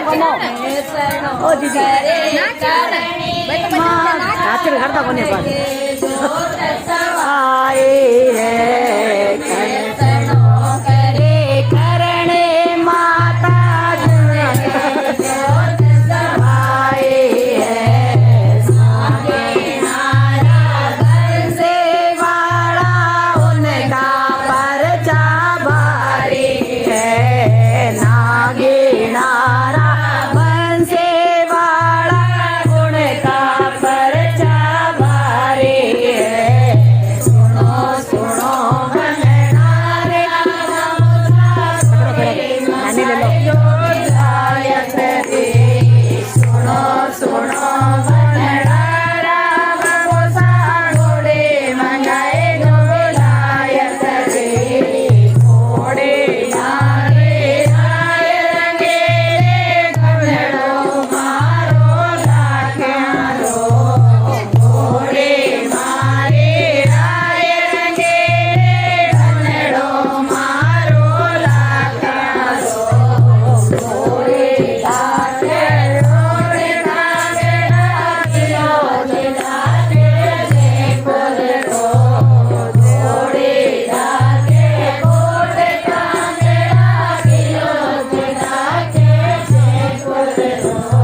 ओ दीदी नाचल करता कोने पर आए है करणे माता आए है से वाला उनका परचा भारी है नागे नारा बंसे वाला उनका परचा भारी है सुनो सुनो बननारे नानी ले लो सुनो सुनो बननारा बमोसा घोड़े मंगाए गोलायत रे घोड़े नारे नाय रंगेले घोड़ो मारो लाख्यारो घोड़े मारे नाय रंगेले घोड़ो मारो लाख्यारो घोड़े लाखे रोड़े कांगे लाखियो लाखे जे कोलरो घोड़े लाखे कोटे कांगे लाखियो लाखे जे कोलरो